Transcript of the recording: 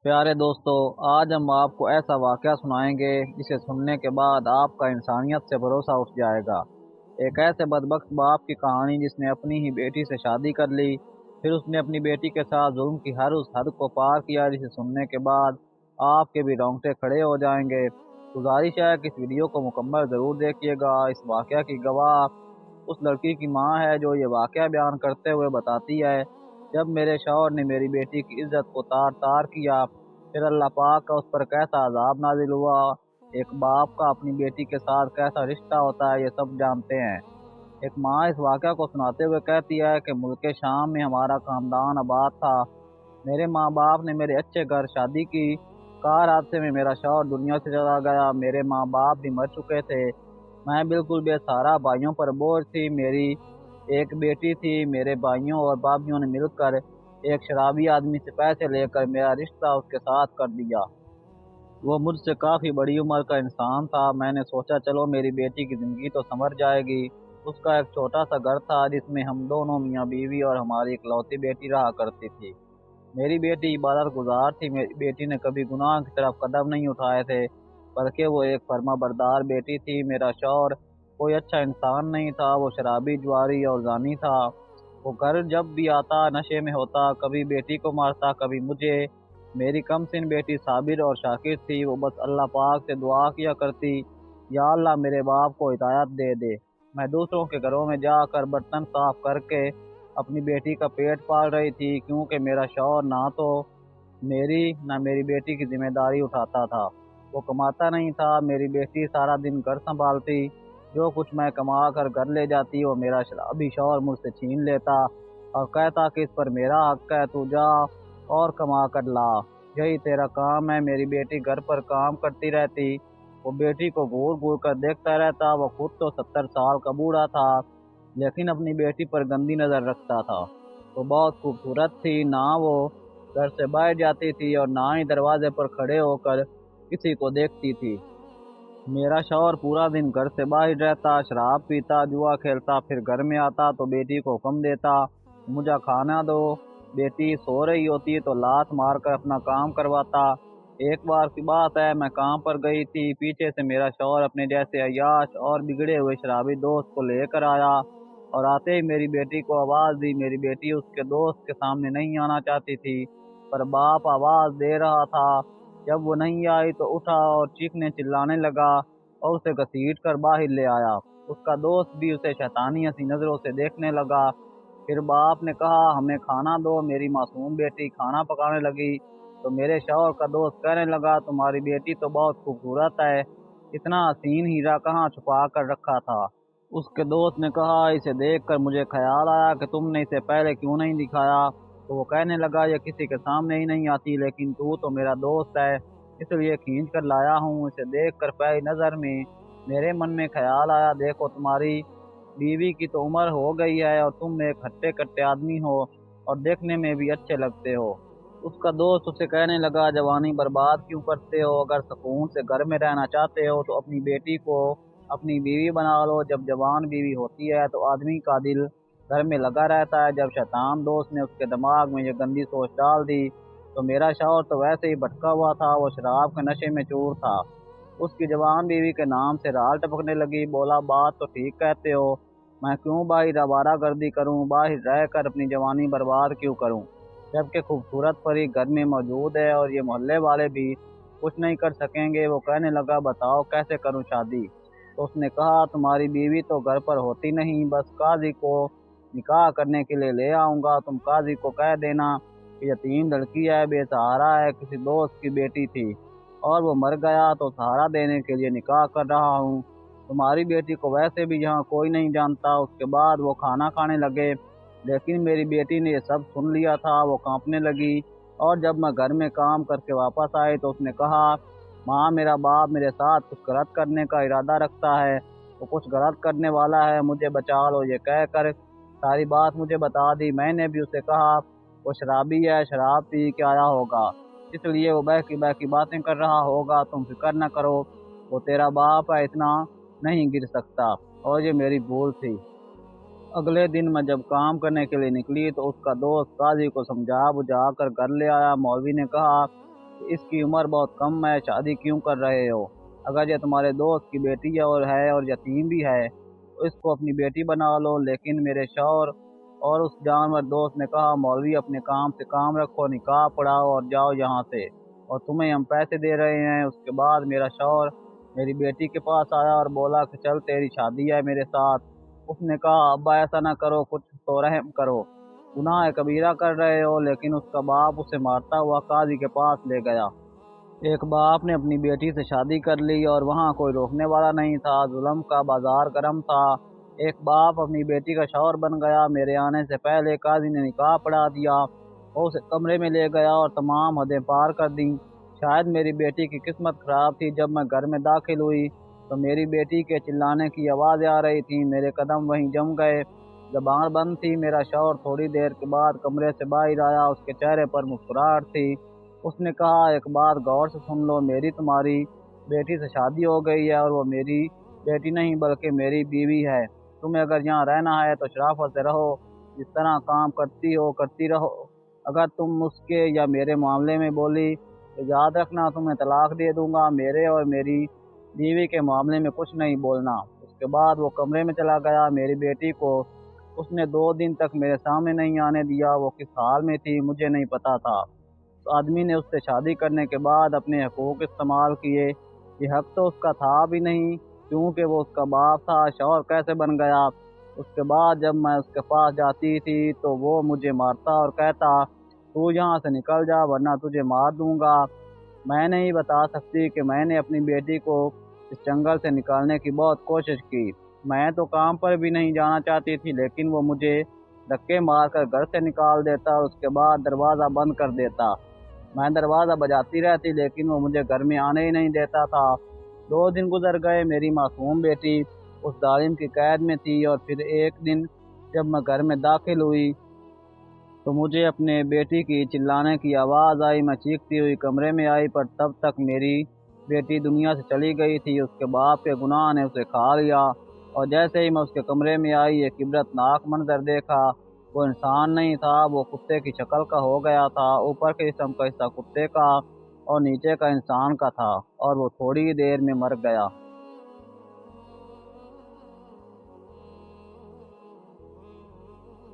प्यारे दोस्तों, आज हम आपको ऐसा वाकया सुनाएंगे जिसे सुनने के बाद आपका इंसानियत से भरोसा उठ जाएगा। एक ऐसे बदबख्त बाप की कहानी जिसने अपनी ही बेटी से शादी कर ली, फिर उसने अपनी बेटी के साथ जुल्म की हर उस हद को पार किया जिसे सुनने के बाद आपके भी रोंगटे खड़े हो जाएंगे। गुजारिश है कि इस वीडियो को मुकम्मल ज़रूर देखिएगा। इस वाकया की गवाह उस लड़की की माँ है जो ये वाकया बयान करते हुए बताती है, जब मेरे शौहर ने मेरी बेटी की इज्जत को तार तार किया, फिर अल्लाह पाक का उस पर कैसा अजाब नाजिल हुआ। एक बाप का अपनी बेटी के साथ कैसा रिश्ता होता है ये सब जानते हैं। एक माँ इस वाकया को सुनाते हुए कहती है कि मुल्क शाम में हमारा खानदान आबाद था। मेरे माँ बाप ने मेरे अच्छे घर शादी की। कार हादसे में मेरा शौहर दुनिया से चला गया। मेरे माँ बाप भी मर चुके थे। मैं बिल्कुल बेसहारा, भाइयों पर बोझ थी। मेरी एक बेटी थी। मेरे भाइयों और भाभीयों ने मिलकर एक शराबी आदमी से पैसे लेकर मेरा रिश्ता उसके साथ कर दिया। वो मुझसे काफ़ी बड़ी उम्र का इंसान था। मैंने सोचा चलो मेरी बेटी की ज़िंदगी तो संवर जाएगी। उसका एक छोटा सा घर था जिसमें हम दोनों मियाँ बीवी और हमारी इकलौती बेटी रहा करती थी। मेरी बेटी इबादत गुजार थी। मेरी बेटी ने कभी गुनाह की तरफ कदम नहीं उठाए थे, बल्कि वो एक फर्माबरदार बेटी थी। मेरा शौहर कोई अच्छा इंसान नहीं था। वो शराबी, जुआरी और जानी था। वो घर जब भी आता नशे में होता, कभी बेटी को मारता, कभी मुझे। मेरी कमसिन बेटी साबिर और शाकिर थी। वो बस अल्लाह पाक से दुआ किया करती, या अल्लाह मेरे बाप को हिदायत दे दे। मैं दूसरों के घरों में जाकर बर्तन साफ करके अपनी बेटी का पेट पाल रही थी, क्योंकि मेरा शौहर ना तो मेरी ना मेरी बेटी की जिम्मेदारी उठाता था। वो कमाता नहीं था। मेरी बेटी सारा दिन घर संभालती। जो कुछ मैं कमा कर घर ले जाती वो मेरा शराबी शौहर मुझसे छीन लेता और कहता कि इस पर मेरा हक है, तू जा और कमा कर ला, यही तेरा काम है। मेरी बेटी घर पर काम करती रहती। वो बेटी को घूर घूर कर देखता रहता। वो खुद तो 70 साल का बूढ़ा था, लेकिन अपनी बेटी पर गंदी नज़र रखता था। वो बहुत खूबसूरत थी। ना वो घर से बाहर जाती थी और ना ही दरवाजे पर खड़े होकर किसी को देखती थी। मेरा शौहर पूरा दिन घर से बाहर रहता, शराब पीता, जुआ खेलता, फिर घर में आता तो बेटी को हुक्म देता, मुझे खाना दो। बेटी सो रही होती तो लात मार कर अपना काम करवाता। एक बार की बात है, मैं काम पर गई थी। पीछे से मेरा शौहर अपने जैसे अय्याश और बिगड़े हुए शराबी दोस्त को लेकर आया और आते ही मेरी बेटी को आवाज़ दी। मेरी बेटी उसके दोस्त के सामने नहीं आना चाहती थी, पर बाप आवाज़ दे रहा था। जब वो नहीं आई तो उठा और चीखने चिल्लाने लगा और उसे घसीट कर बाहर ले आया। उसका दोस्त भी उसे शैतानी हंसी नज़रों से देखने लगा। फिर बाप ने कहा, हमें खाना दो। मेरी मासूम बेटी खाना पकाने लगी तो मेरे शौहर का दोस्त कहने लगा, तुम्हारी बेटी तो बहुत खूबसूरत है, इतना हसीन हीरा कहाँ छुपा कर रखा था। उसके दोस्त ने कहा, इसे देखकर मुझे ख्याल आया कि तुमने इसे पहले क्यों नहीं दिखाया। तो वो कहने लगा, ये किसी के सामने ही नहीं आती, लेकिन तू तो मेरा दोस्त है, इसलिए खींच कर लाया हूँ। इसे देखकर पहली नज़र में मेरे मन में ख्याल आया, देखो तुम्हारी बीवी की तो उम्र हो गई है और तुम एक हट्टे कट्टे आदमी हो और देखने में भी अच्छे लगते हो। उसका दोस्त उसे कहने लगा, जवानी बर्बाद क्यों करते हो? अगर सुकून से घर में रहना चाहते हो तो अपनी बेटी को अपनी बीवी बना लो। जब जवान बीवी होती है तो आदमी का दिल घर में लगा रहता है। जब शैतान दोस्त ने उसके दिमाग में ये गंदी सोच डाल दी तो मेरा शौहर तो वैसे ही भटका हुआ था। वो शराब के नशे में चूर था। उसकी जवान बीवी के नाम से राल टपकने लगी। बोला, बात तो ठीक कहते हो, मैं क्यों बाहर आवारा गर्दी करूं, बाहर रह कर अपनी जवानी बर्बाद क्यों करूं, जबकि खूबसूरत परी घर में मौजूद है और ये मोहल्ले वाले भी कुछ नहीं कर सकेंगे। वो कहने लगा, बताओ कैसे करूं शादी? तो उसने कहा, तुम्हारी बीवी तो घर पर होती नहीं, बस काजी को निकाह करने के लिए ले आऊँगा। तुम काजी को कह देना कि यतीम लड़की है, बेसहारा है, किसी दोस्त की बेटी थी और वो मर गया तो सहारा देने के लिए निकाह कर रहा हूँ। तुम्हारी बेटी को वैसे भी यहाँ कोई नहीं जानता। उसके बाद वो खाना खाने लगे, लेकिन मेरी बेटी ने ये सब सुन लिया था। वो कांपने लगी और जब मैं घर में काम करके वापस आई तो उसने कहा, माँ, मेरा बाप मेरे साथ कुछ गलत करने का इरादा रखता है, वो कुछ गलत करने वाला है, मुझे बचा लो। ये कहकर सारी बात मुझे बता दी। मैंने भी उसे कहा, वो शराबी है, शराब पी के आया होगा, इसलिए वो बहकी बहकी बातें कर रहा होगा, तुम फिक्र न करो, वो तेरा बाप है, इतना नहीं गिर सकता। और ये मेरी भूल थी। अगले दिन मैं जब काम करने के लिए निकली तो उसका दोस्त काजी को समझा बुझा कर घर ले आया। मौलवी ने कहा, کہ اس کی عمر بہت کم ہے، شادی کیوں کر رہے ہو؟ اگر یہ تمہارے دوست کی بیٹی اور یتیم بھی ہے تو اس کو اپنی بیٹی بنا لو۔ لیکن میرے شوہر اور اس جانور دوست نے کہا، مولوی اپنے کام سے کام رکھو، نکاح پڑھاؤ اور جاؤ یہاں سے، اور تمہیں ہم پیسے دے رہے ہیں۔ اس کے بعد میرا شوہر میری بیٹی کے پاس آیا اور بولا کہ چل تیری شادی ہے میرے ساتھ۔ اس نے کہا، ابا ایسا نہ کرو، کچھ تو رحم کرو، گناہ کبیرہ کر رہے ہو۔ لیکن اس کا باپ اسے مارتا ہوا قاضی کے پاس لے گیا۔ ایک باپ نے اپنی بیٹی سے شادی کر لی اور وہاں کوئی روکنے والا نہیں تھا، ظلم کا بازار گرم تھا۔ ایک باپ اپنی بیٹی کا شوہر بن گیا، میرے آنے سے پہلے قاضی نے نکاح پڑھا دیا، وہ اسے کمرے میں لے گیا اور تمام حدیں پار کر دیں۔ شاید میری بیٹی کی قسمت خراب تھی، جب میں گھر میں داخل ہوئی تو میری بیٹی کے چلانے کی آوازیں آ رہی تھیں، میرے قدم وہیں جم گئے، زبان بند تھی۔ میرا شوہر تھوڑی دیر کے بعد کمرے سے باہر آیا، اس کے چہرے پر مسکراہٹ تھی۔ اس نے کہا، ایک بات غور سے سن لو، میری تمہاری بیٹی سے شادی ہو گئی ہے اور وہ میری بیٹی نہیں بلکہ میری بیوی ہے۔ تمہیں اگر یہاں رہنا ہے تو شرافت سے رہو، جس طرح کام کرتی ہو کرتی رہو۔ اگر تم اس کے یا میرے معاملے میں بولی تو یاد رکھنا تمہیں طلاق دے دوں گا، میرے اور میری بیوی کے معاملے میں کچھ نہیں بولنا۔ اس کے بعد وہ کمرے میں چلا گیا۔ میری بیٹی کو اس نے 2 دن تک میرے سامنے نہیں آنے دیا، وہ کس حال میں تھی مجھے نہیں پتا تھا۔ اس آدمی نے اس سے شادی کرنے کے بعد اپنے حقوق استعمال کیے، یہ حق تو اس کا تھا بھی نہیں کیونکہ وہ اس کا باپ تھا۔ شوہر کیسے بن گیا؟ اس کے بعد جب میں اس کے پاس جاتی تھی تو وہ مجھے مارتا اور کہتا، تو یہاں سے نکل جا ورنہ تجھے مار دوں گا۔ میں نہیں بتا سکتی کہ میں نے اپنی بیٹی کو اس جنگل سے نکالنے کی بہت کوشش کی۔ میں تو کام پر بھی نہیں جانا چاہتی تھی، لیکن وہ مجھے دھکے مار کر گھر سے نکال دیتا اور اس کے بعد دروازہ بند کر دیتا۔ میں دروازہ بجاتی رہتی لیکن وہ مجھے گھر میں آنے ہی نہیں دیتا تھا۔ 2 دن گزر گئے، میری معصوم بیٹی اس ظالم کی قید میں تھی، اور پھر ایک دن جب میں گھر میں داخل ہوئی تو مجھے اپنے بیٹی کی چلانے کی آواز آئی۔ میں چیختی ہوئی کمرے میں آئی، پر تب تک میری بیٹی دنیا سے چلی گئی تھی، اس کے باپ کے گناہ نے اسے کھا لیا۔ اور جیسے ہی میں اس کے کمرے میں آئی، ایک عبرتناک منظر دیکھا۔ وہ انسان نہیں تھا، وہ کتے کی شکل کا ہو گیا تھا، اوپر کے جسم کا حصہ کتے کا اور نیچے کا انسان کا تھا، اور وہ تھوڑی دیر میں مر گیا۔